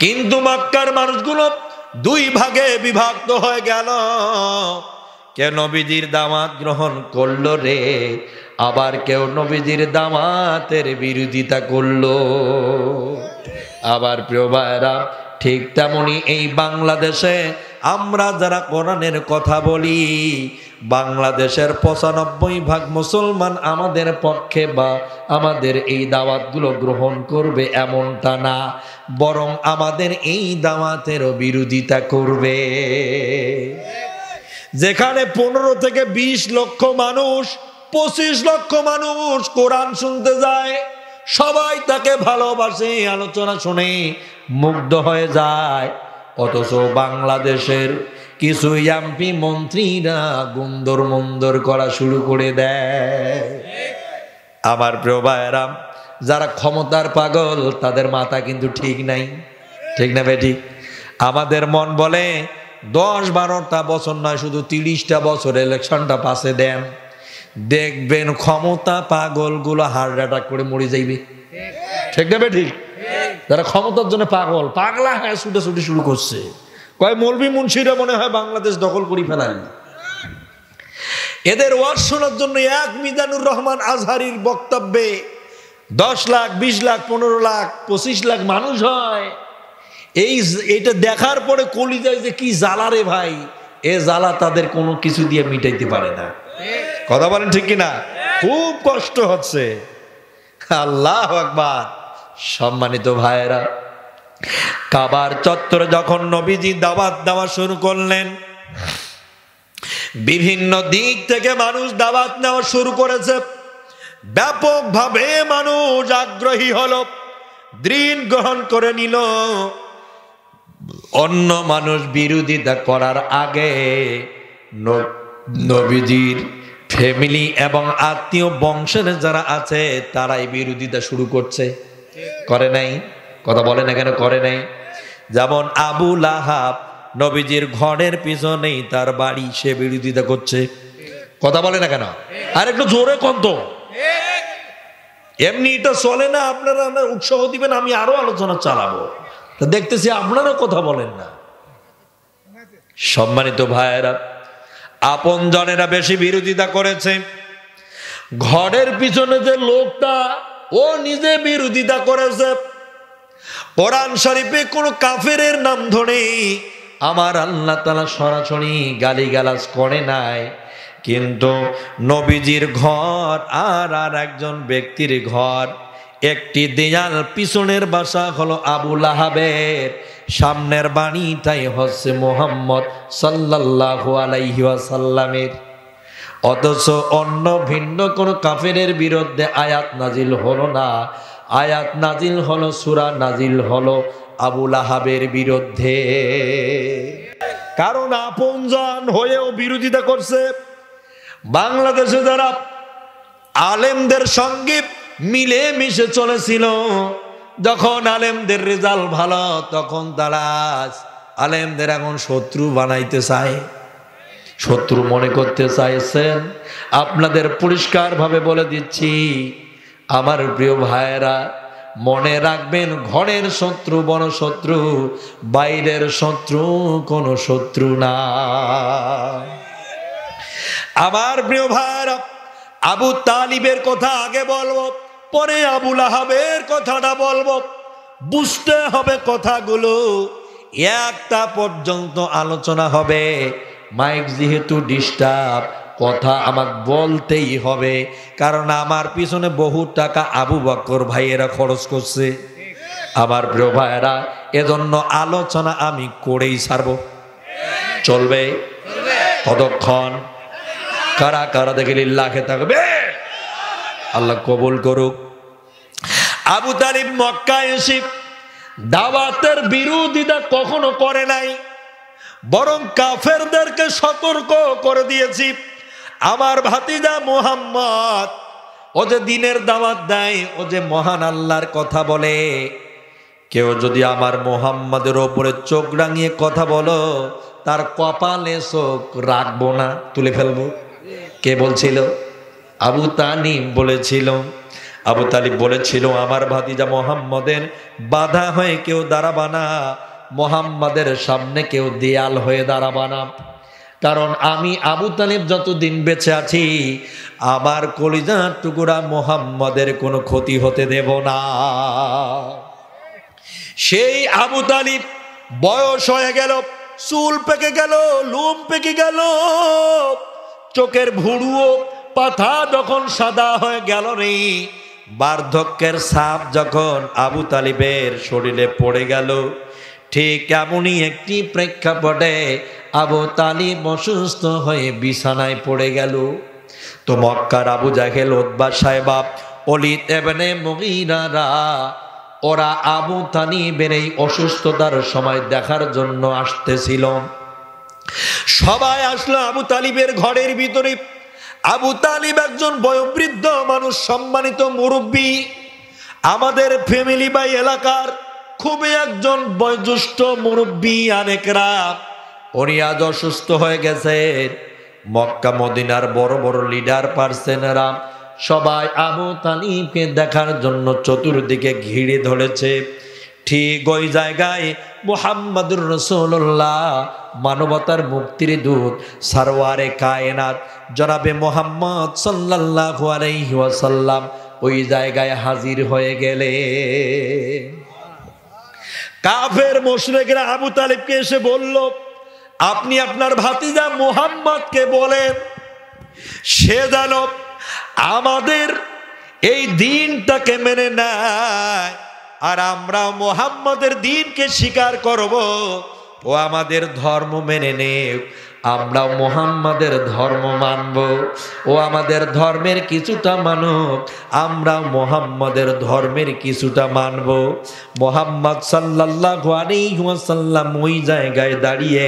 কিন্তু মক্কার মানুষগুলো দুই ভাগে বিভক্ত হয়ে গেল। কেউ নবীজির দাওয়াত গ্রহণ করলো রে, আবার কেউ নবীজির দাওয়াতের বিরোধিতা করলো। আবার প্রিয় ভাইরা, ঠিক তেমনি এই বাংলাদেশে আমরা যারা কোরআনের কথা বলি, বাংলাদেশের ৯৫% মুসলমান আমাদের পক্ষে বা আমাদের এই দাওয়াতগুলো গ্রহণ করবে এমনটা না, বরং আমাদের এই দাওয়াতেরও বিরোধিতা করবে। যেখানে ১৫ থেকে ২০ লক্ষ মানুষ, ২৫ লক্ষ মানুষ কোরআন শুনতে যায়, সবাই তাকে ভালোবাসে, আলোচনা শুনে মুগ্ধ হয়ে যায়, অথচ বাংলাদেশের কিছু এমপি মন্ত্রীরা গুন্দর মন্দর করা শুরু করে দেয়। আমার প্রিয় ভাইরা, যারা ক্ষমতার পাগল তাদের মাথা কিন্তু ঠিক নাই, ঠিক না বেটি? আমাদের মন বলে ১০-১২টা বছর নয়, শুধু ৩০টা বছর ইলেকশনটা পাশে দেন, দেখবেন ক্ষমতা পাগল গুলো হার্ট অ্যাটাক করে মরে যাইবে। ঠিক না বেটি? যারা ক্ষমতার জন্য পাগল, পাগলা হ্যাঁ ছুটাছুটি শুরু করছে, কয় মৌলভী মুন্সিরা মনে হয় বাংলাদেশ দখল করে ফেলাল। এদের ওয়াজ শোনার জন্য এক মিজানুর রহমান আজহারির বক্তব্যে ১০ লাখ, ২০ লাখ, ১৫ লাখ, ২৫ লাখ মানুষ হয়। এইটা দেখার পরে কলিজায় যে কি জ্বালা রে ভাই, এ জ্বালা তাদের কোনো কিছু দিয়ে মিটাইতে পারে না। কথা বলেন ঠিক কিনা? খুব কষ্ট হচ্ছে। আল্লাহু আকবার। সম্মানিত ভাইয়েরা, কাবার চত্বরে যখন নবীজি দাওয়াত দেওয়া শুরু করলেন, বিভিন্ন দিক থেকে মানুষ দাওয়াত নেওয়া শুরু করেছে। ব্যাপকভাবে মানুষ আগ্রহী হলো, দিন গ্রহণ করে নিল। অন্য মানুষ বিরোধিতা করার আগে নবীজির ফ্যামিলি এবং আত্মীয় বংশের যারা আছে তারাই বিরোধিতা শুরু করছে। করে নাই? কথা বলে না কেন? করে নাই? যেমন আবু লাহাব, নবীজির ঘরের পিছনেই তার বাড়ি, সে বিরোধিতা করছে। কথা বলে না কেন? আর একটু জোরে কন্ত। এমনি এটা চলে না, আপনারা উৎসাহ দিবেন, আমি আরো আলোচনা চালাবো। তা দেখতেছি আপনারা কথা বলেন না। সম্মানিত ভাইয়েরা, আপন জনেরা বেশি বিরোধিতা করেছে। ঘরের পিছনে যে লোকটা, ও নিজে বিরোধিতা করেছে। কোরআন শরীফে কোন কাফেরের নাম ধরে আমার আল্লাহ তাআলা সরাসরি গালিগালাজ করে নাই, কিন্তু নবীজির ঘর আর একজন ব্যক্তির ঘর, একটি দেয়াল, পিছনের বাসা হলো আবু লাহাবের, সামনের বাণীটাই হচ্ছে মুহাম্মদ সাল্লাল্লাহু আলাইহি ওয়াসাল্লামের। অথচ অন্য ভিন্ন কোন কাফেরের বিরুদ্ধে আয়াত নাজিল হলো না। আয়াত নাজিল হলো, সূরা নাজিল হলো আবু লাহাবের বিরুদ্ধে। কারণ আপনজন হয়েও বিরোধিতা করছে। বাংলাদেশে যারা আলেমদের সঙ্গে মিলে মিশে চলেছিল, যখন আলেমদের রেজাল্ট ভালো, তখন তারা আলেমদের এখন শত্রু বানাইতে চায়, শত্রু মনে করতে চাইছেন। আপনাদের পরিষ্কার ভাবে বলে দিচ্ছি, আমার প্রিয় ভাইয়েরা, মনে রাখবেন, ঘরের শত্রু বড় শত্রু, বাইরের শত্রু কোন শত্রু না। আমার প্রিয় ভাইয়েরা, আবু তালিবের কথা আগে বলবো, পরে আবু লাহাবের কথাটা বলবো। বুঝতে হবে কথাগুলো। একটা পর্যন্ত আলোচনা হবে। মাইক যেহেতু ডিস্টার্ব, কথা আমাকে বলতেই হবে, কারণ আমার পিছনে বহু টাকা আবু বকর ভাইয়েরা খরচ করছে। আমার প্রিয় ভাইয়েরা, এজন্য আলোচনা আমি করেই ছাড়ব। চলবে কতক্ষণ? কারা কারা দেখে লিল্লাহে থাকবে? আল্লাহ কবুল করুক। আবু তালিব মক্কায় এসে দাওয়াতের বিরোধিতা কখনো করে নাই, বরং কাফেরদেরকে সতর্ক করে দিয়েছি, আমার ভাতিজা মুহাম্মদ ও যে দিনের দাওয়াত দেয়, ও যে মহান আল্লাহর কথা বলে, কেউ যদি আমার মুহাম্মাদের ওপরে চোখ রাঙিয়ে কথা বলো, তার কপালে চোখ রাখবো না, তুলে ফেলবো। কে বলছিল? আবু তালিব বলেছিল। আবু তালিব বলেছিল, আমার ভাতিজা মুহাম্মাদের বাধা হয়ে কেউ দাঁড়াবা না, মুহাম্মাদের সামনে কেউ দেয়াল হয়ে দাঁড়াবা না, কারণ আমি আবু তালিব যতদিন বেঁচে আছি, আমার কলিজার টুকরা মুহাম্মাদের কোনো ক্ষতি হতে দেব না। সেই আবু তালিব বয়স হয়ে গেল, চুল পেকে গেল, লোম পেকে গেল, চোখের ভুরুও পাতা যখন সাদা হয়ে গেল রে, বার্ধক্যের ছাপ যখন আবু তালিবের শরীরে পড়ে গেল, ঠিক এমনই একটি প্রেক্ষাপটে আবু তালিব অসুস্থ হয়ে বিছানায় পড়ে গেল। তো মক্কার আবু জাহেল, উতবা, সাইবা, ওলীদ ইবনে মুগীরারা, ওরা আবু তালিবের এই অসুস্থতার সময় দেখার জন্য আসতেছিল। সবাই আসলো আবু তালিবের ঘরের ভিতরে। আবু তালিব একজন বয়োবৃদ্ধ মানুষ, সম্মানিত মুরব্বী, আমাদের ফ্যামিলি বা এলাকার খুবই একজন বয়োজ্যেষ্ঠ মুরব্বী। আনেকরা উনি আজ অসুস্থ হয়ে গেছে। মক্কা মদিনার বড় বড় লিডার পার্সনেরা সবাই আবু তালিবকে দেখার জন্য চতুর্দিকে ঘিরে ধরেছে। ঠিক ওই জায়গায় মুহাম্মাদুর রাসূলুল্লাহ, মানবতার মুক্তির দূত, সারওয়ারে কায়নাত জনাবে মুহাম্মদ সাল্লাল্লাহু আলাইহি ওয়াসাল্লাম ওই জায়গায় হাজির হয়ে গেলে। কাফের মুশরিকরা আবু তালিবকে এসে বলল, আপনি আপনার ভাতিজা মুহাম্মদকে বলেন সে যেন আমাদের এই দিনটাকে মেনে নেয়, আর আমরা মুহাম্মদের দিনকে স্বীকার করব। ও আমাদের ধর্ম মেনে নেব, আমরা মুহাম্মদের ধর্ম মানব। ও আমাদের ধর্মের কিছুটা মানুক, আমরা মুহাম্মদের ধর্মের কিছুটা মানব। মুহাম্মদ সাল্লাল্লাহু আলাইহি ওয়াসাল্লাম ওই জায়গায় দাঁড়িয়ে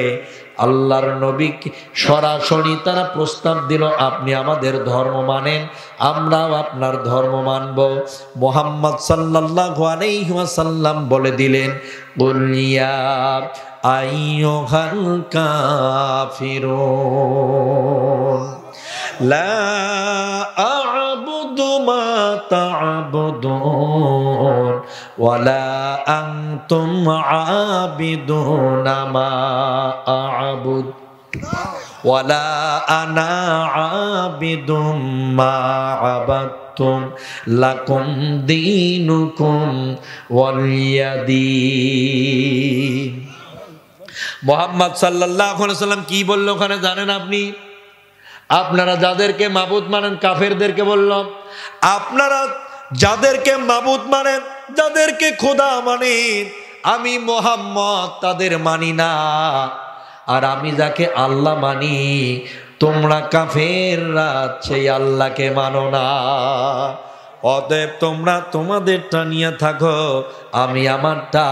আল্লাহর নবীকে সরাসরি তারা প্রস্তাব দিল, আপনি আমাদের ধর্ম মানেন, আমরাও আপনার ধর্ম মানব। মুহাম্মদ সাল্লাল্লাহু আলাইহি ওয়াসাল্লাম বলে দিলেন, কুল ইয়া আইয়ুহাল কাফিরুন লা আ'বুদু মা তা'বুদুন ওয়ালা আনতুম আবিদুনা মা আ'বুদ ওয়ালা আনা আবিদুম মা আবাদতুম লাকুম দীনুকুম ওয়ালিয়াদিন। মুহাম্মদ সাল্লাল্লাহু আলাইহি ওয়াসাল্লাম কি বলল ওখানে জানেন আপনি? আপনারা যাদেরকে মাবুদ মানেন, কাফেরদেরকে বলল, আপনারা যাদেরকে মাবুদ মানেন, যাদেরকে খোদা মানেন, আমি মুহাম্মদ তাদের মানি না। আর আমি যাকে আল্লাহ মানি, তোমরা কাফেররা সেই আল্লাহকে মানো না। অতএব তোমরা তোমাদেরটা নিয়ে থাকো, আমি আমারটা,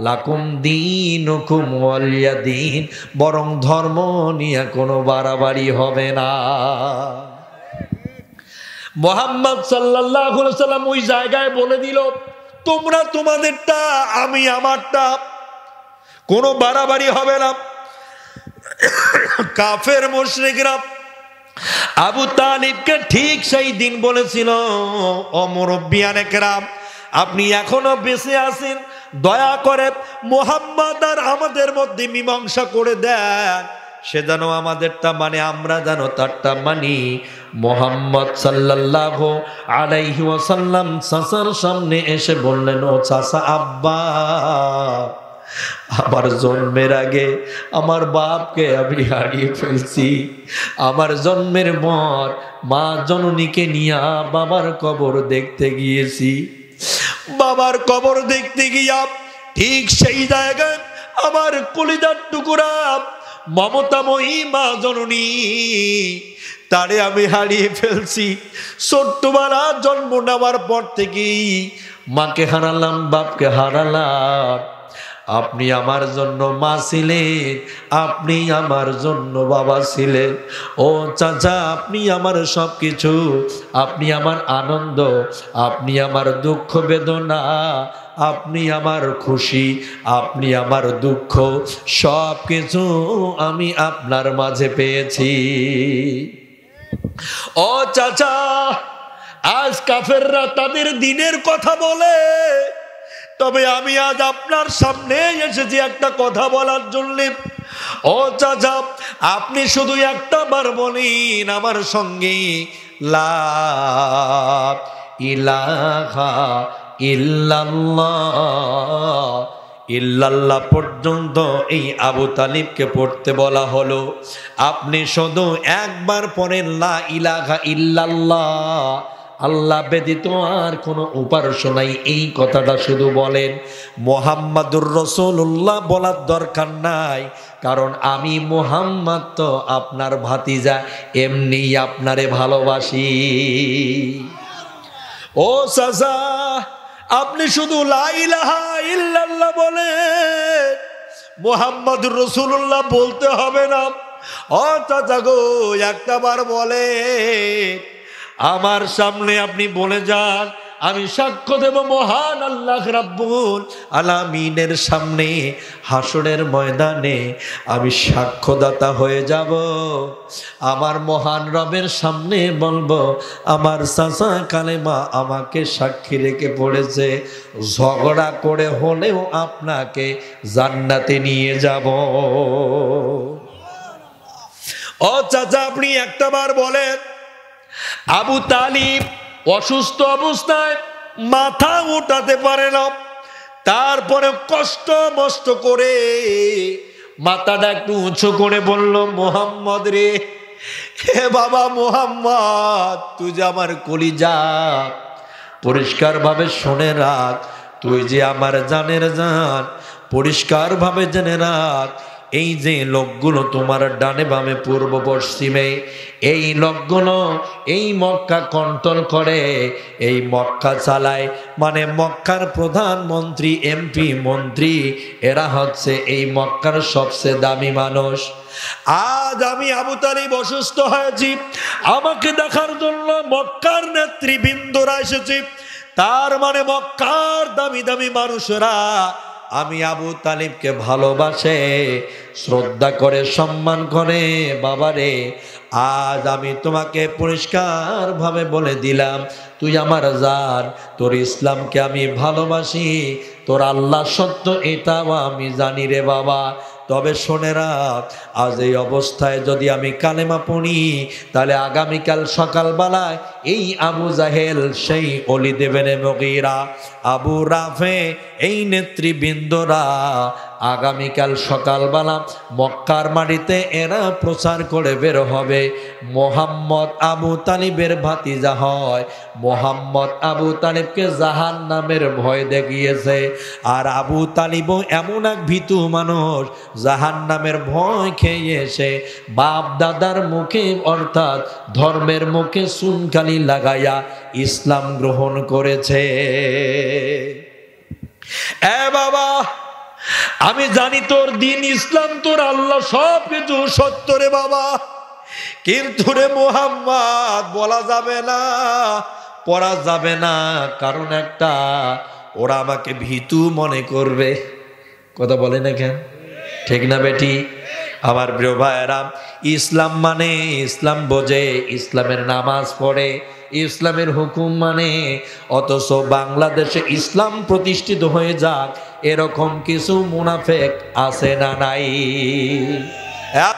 লাকুম দীনুকুম ওয়ালিয়া দীন, বরং ধর্ম নিয়ে কোনো বাড়াবাড়ি হবে না। মুহাম্মদ সাল্লাল্লাহু আলাইহি ওয়াসাল্লাম ওই জায়গায় বলে দিল, তোমরা তোমাদেরটা, আমি আমারটা, কোনো বাড়াবাড়ি হবে না। কাফের মুশরিকরা আবু তালিবকে ঠিক সেই দিন বলেছিল, ও মুরব্বিয়ানে কেরাম, আপনি এখনো বেঁচে আছেন, দয়া করে মুহাম্মদ আর আমাদের মধ্যে মীমাংসা করে দেন, সে যেন আমাদেরটা মানে, আমরা যেন তারটা মানি। মুহাম্মদ সাল্লাল্লাহু আলাইহি ওয়াসাল্লাম চাচার সামনে এসে বললেন, ও চাচা, আব্বা, আমার জন্মের আগে আমার বাপকে আমি হারিয়ে ফেলছি। আমার জন্মের পর মা জননীকে নিয়ে বাবার কবর দেখতে গিয়েছি। বাবার কবর দেখতে গিয়া ঠিক সেই জায়গায় আমার কলিজার টুকরা মমতাময়ী মা জননী, তারে আমি হারিয়ে ফেলছি। ছোট্টবেলা জন্ম নেওয়ার পর থেকেই মাকে হারালাম, বাপকে হারালাম। আপনি আমার জন্য মা ছিলেন, আপনি আমার জন্য বাবা ছিলেন। ও চাচা, আপনি আমার সব কিছু, আপনি আমার আনন্দ, আপনি আমার দুঃখ বেদনা, আপনি আমার খুশি, আপনি আমার দুঃখ, সব কিছু আমি আপনার মাঝে পেয়েছি। ও চাচা, আজ কাফেররা তাদের দিনের কথা বলে, তবে আমি আজ আপনার সামনে এসেছি একটা কথা বলার জন্য। ও চাচা, আপনি শুধু একটা বার বলেন আমার সঙ্গে, লা ইলাহা ইল্লাল্লাহ। ইল্লাল্লাহ পর্যন্ত এই আবু তালিবকে পড়তে বলা হলো। আপনি শুধু একবার পড়েন লা ইলাহা ইল্লাল্লাহ, আল্লাহ ব্যতীত আর কোনো উপাস্য নাই, এই কথাটা শুধু বলেন। মুহাম্মাদুর রাসূলুল্লাহ বলার দরকার নাই, কারণ আমি মুহাম্মদ তো আপনার ভাতিজা, এমনি আপনারে ভালোবাসি। ও চাচা, আপনি শুধু লা ইলাহা ইল্লাল্লাহ বলেন, মুহাম্মাদুর রাসূলুল্লাহ বলতে হবে না। ও চাচা গো, একটা বার বলে আমার সামনে আপনি বলে যান, আমি সাক্ষ্য দেব মহান আল্লাহ রাব্বুল আলামিনের সামনে, হাসরের ময়দানে আমি সাক্ষ্যদাতা হয়ে যাব। আমার মহান রবের সামনে বলবো, আমার চাচা কালেমা আমাকে সাক্ষী রেখে পড়েছে, ঝগড়া করে হলেও আপনাকে জান্নাতে নিয়ে যাব। ও চাচা, আপনি একটা বার বলেন, আবু তালিব অসুস্থ অবস্থায় মাথা উঠাতে পারে না, তারপরে কষ্ট মষ্ট করে মাথাটা একটু উঁচু করে বলল, মুহাম্মদ রে, হে বাবা মুহাম্মদ, তুই যে আমার কলিজা, পরিষ্কার ভাবে শুনে রাখ, তুই যে আমার জানের জান, পরিষ্কার ভাবে জেনে রাখ, এই যে লোকগুলো তোমার ডানে বামে পূর্ব পশ্চিমে, এই লোকগুলো এই মক্কা কন্ট্রোল করে, এই মক্কা চালায়, মানে মক্কার প্রধানমন্ত্রী, এমপি, মন্ত্রী, এরা হচ্ছে এই মক্কার সবচেয়ে দামি মানুষ। আজ আমি আবু তালিব অসুস্থ হয়েছি, আমাকে দেখার জন্য মক্কার নেতৃবৃন্দরা এসেছে, তার মানে মক্কার দামি দামি মানুষরা আমি আবু তালিবকে ভালোবাসে, শ্রদ্ধা করে, সম্মান করে। বাবারে, আজ আমি তোমাকে পরিষ্কার ভাবে বলে দিলাম, তুই আমার জান, তোর ইসলামকে আমি ভালোবাসি, তোর আল্লাহ সত্য এটাও আমি জানি রে বাবা। তবে শোনে রাখ, আজ এই অবস্থায় যদি আমি কালেমা পড়ি, তাহলে আগামীকাল সকালবেলায় এই আবু জাহেল, সেই অলি দেবেনে মুগীরা, আবু রাফে, এই নেতৃবৃন্দরা আগামীকাল সকালবেলা মক্কার মাটিতে এরা প্রচার করে বের হবে, মোহাম্মদ আবু তালিবের ভাতিজা হয়, মোহাম্মদ আবু তালিবকে জাহান্নামের ভয় দেখিয়েছে। আর আবু তালিবও এমন এক ভীতু মানুষ, জাহান্নামের ভয় খেয়ে এসে বাপ দাদার মুখে, অর্থাৎ ধর্মের মুখে চুনকালি লাগাইয়া ইসলাম গ্রহণ করেছে। এ বাবা, আমি জানি তোর দিন ইসলাম, তোর আল্লাহ সব কিছু সত্য রে বাবা, কিন্তু রে মুহাম্মদ বলা যাবে না, পড়া যাবে না, কারণ একটা, ওরা আমাকে ভীতু মনে করবে। কথা বলে না কেন? ঠিক না বেটি? আমার প্রিয় ভাইয়েরা, ইসলাম মানে, ইসলাম বোঝে, ইসলামের নামাজ পড়ে, ইসলামের হুকুম মানে, অথচ বাংলাদেশে ইসলাম প্রতিষ্ঠিত হয়ে যাক এরকম কিছু মুনাফেক আছে না নাই?